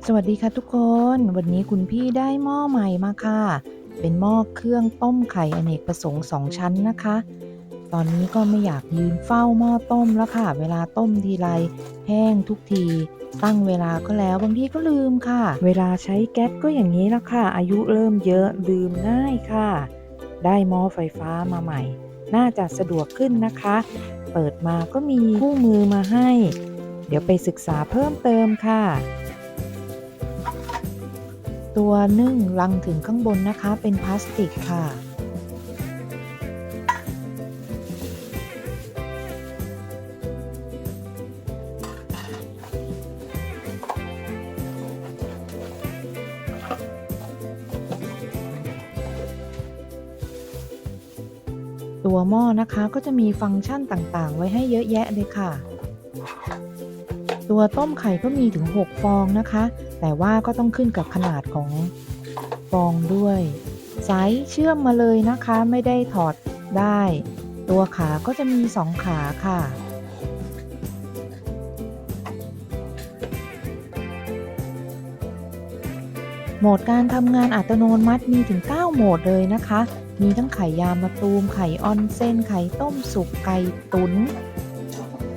สวัสดีค่ะทุกคน วันนี้คุณพี่ได้หม้อใหม่มาค่ะ เป็นหม้อเครื่องต้มไข่อเนกประสงค์2ชั้นนะคะ ตอนนี้ก็ไม่อยากยืนเฝ้าหม้อต้มแล้วค่ะ เวลาต้มทีไรแห้งทุกที ตั้งเวลาก็แล้วบางทีก็ลืมค่ะ เวลาใช้แก๊สก็อย่างนี้ละค่ะ อายุเริ่มเยอะลืมง่ายค่ะ ได้หม้อไฟฟ้ามาใหม่ น่าจะสะดวกขึ้นนะคะ เปิดมาก็มีคู่มือมาให้ เดี๋ยวไปศึกษาเพิ่มเติมค่ะ ตัวนึ่งรังถึงข้างบนนะคะเป็นพลาสติกค่ะตัวหม้อนะคะก็จะมีฟังก์ชันต่างๆไว้ให้เยอะแยะเลยค่ะตัวต้มไข่ก็มีถึง6ฟองนะคะแต่ว่าก็ต้องขึ้นกับขนาดของฟองด้วยสายเชื่อมมาเลยนะคะไม่ได้ถอดได้ตัวขาก็จะมี2ขาค่ะโหมดการทำงานอัตโนมัติมีถึง9โหมดเลยนะคะมีทั้งไข่ยางมะตูมไข่ออนเซนไข่ต้มสุกไก่ตุ๋น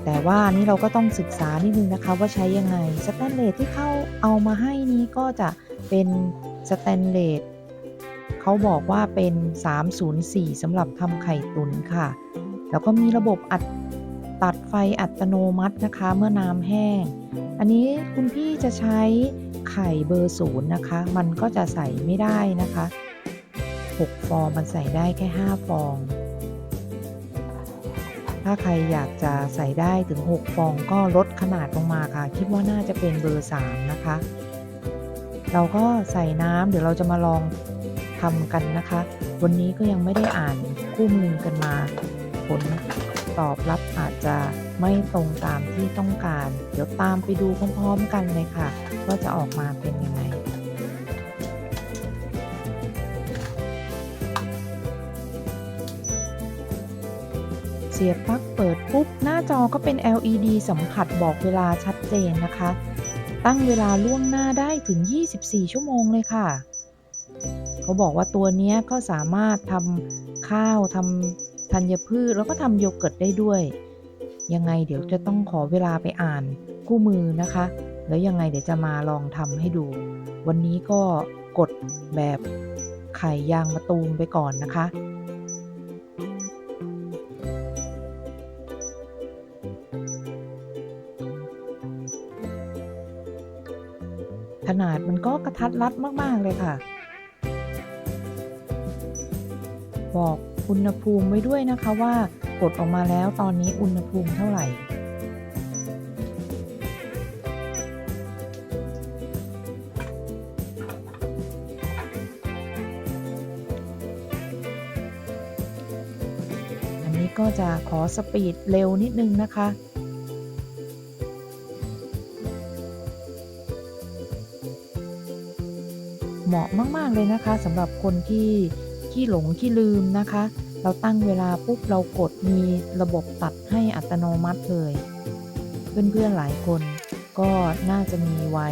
แต่ว่านี่เราก็ต้องศึกษานิดนึงนะคะว่าใช้ยังไงสแตนเลสที่เขาเอามาให้นี้ก็จะเป็นสแตนเลสเขาบอกว่าเป็น304สำหรับทำไข่ตุ๋นค่ะแล้วก็มีระบบตัดไฟอัตโนมัตินะคะเมื่อน้ำแห้งอันนี้คุณพี่จะใช้ไข่เบอร์0นะคะมันก็จะใส่ไม่ได้นะคะ6ฟองมันใส่ได้แค่5ฟองถ้าใครอยากจะใส่ได้ถึง6ฟองก็ลดขนาดลงมาค่ะคิดว่าน่าจะเป็นเบอร์3นะคะเราก็ใส่น้ำเดี๋ยวเราจะมาลองทำกันนะคะวันนี้ก็ยังไม่ได้อ่านคู่มือกันมาผลตอบรับอาจจะไม่ตรงตามที่ต้องการเดี๋ยวตามไปดูพร้อมๆกันเลยค่ะว่าจะออกมาเป็นยังไงเสียบปลั๊กเปิดปุ๊บหน้าจอก็เป็น LED สัมผัสบอกเวลาชัดเจนนะคะตั้งเวลาล่วงหน้าได้ถึง24ชั่วโมงเลยค่ะเขาบอกว่าตัวนี้ก็สามารถทำข้าวทำธัญพืชแล้วก็ทำโยเกิร์ตได้ด้วยยังไงเดี๋ยวจะต้องขอเวลาไปอ่านคู่มือนะคะแล้วยังไงเดี๋ยวจะมาลองทำให้ดูวันนี้ก็กดแบบไข่ยางมะตูมไปก่อนนะคะขนาดมันก็กระทัดรัดมากๆเลยค่ะบอกอุณหภูมิไว้ด้วยนะคะว่ากดออกมาแล้วตอนนี้อุณหภูมิเท่าไหร่อันนี้ก็จะขอสปีดเร็วนิดนึงนะคะเหมาะมากๆเลยนะคะสำหรับคนที่ขี้หลงขี้ลืมนะคะเราตั้งเวลาปุ๊บเรากดมีระบบตัดให้อัตโนมัติเลยเพื่อนๆหลายคนก็น่าจะมีไว้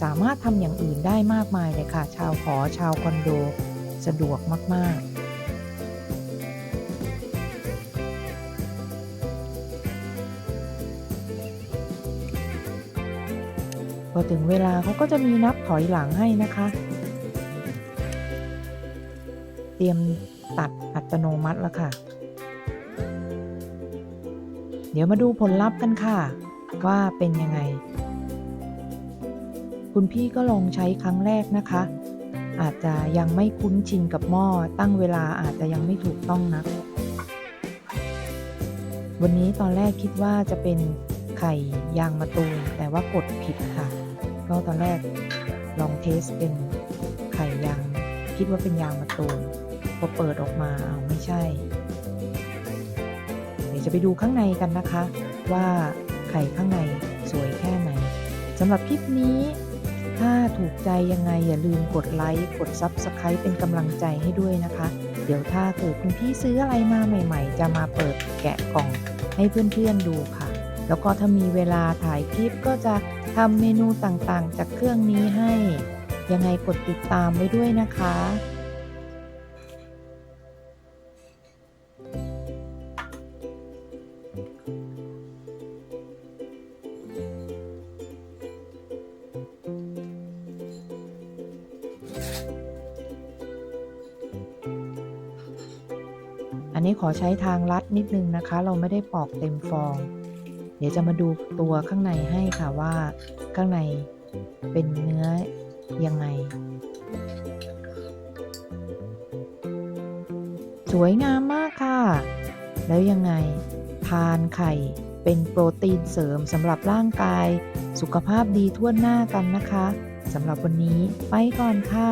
สามารถทำอย่างอื่นได้มากมายเลยค่ะชาวหอชาวคอนโดสะดวกมากๆพอถึงเวลาเขาก็จะมีนับถอยหลังให้นะคะเตรียมตัดอัตโนมัติแล้วค่ะเดี๋ยวมาดูผลลัพธ์กันค่ะว่าเป็นยังไงคุณพี่ก็ลองใช้ครั้งแรกนะคะอาจจะยังไม่คุ้นชินกับหม้อตั้งเวลาอาจจะยังไม่ถูกต้องนักวันนี้ตอนแรกคิดว่าจะเป็นไข่ยางมะตูมแต่ว่ากดผิดค่ะก็ตอนแรกลองเทสเป็นไข่ยางคิดว่าเป็นยางมะตูมพอเปิดออกมาไม่ใช่เดี๋ยวจะไปดูข้างในกันนะคะว่าไข่ข้างในสวยแค่ไหนสำหรับคลิปนี้ถ้าถูกใจยังไงอย่าลืมกดไลค์กด Subscribe เป็นกำลังใจให้ด้วยนะคะเดี๋ยวถ้าเกิดคุณพี่ซื้ออะไรมาใหม่ๆจะมาเปิดแกะกล่องให้เพื่อนๆดูค่ะแล้วก็ถ้ามีเวลาถ่ายคลิปก็จะ ทำเมนูต่างๆจากเครื่องนี้ให้ ยังไงกดติดตามไว้ด้วยนะคะ อันนี้ขอใช้ทางลัดนิดนึงนะคะ เราไม่ได้ปอกเต็มฟอง เดี๋ยวจะมาดูตัวข้างในให้ค่ะว่าข้างในเป็นเนื้อยังไง สวยงามมากค่ะ แล้วยังไงทานไข่เป็นโปรตีนเสริมสำหรับร่างกายสุขภาพดีทั่วหน้ากันนะคะสำหรับวันนี้ไปก่อนค่ะ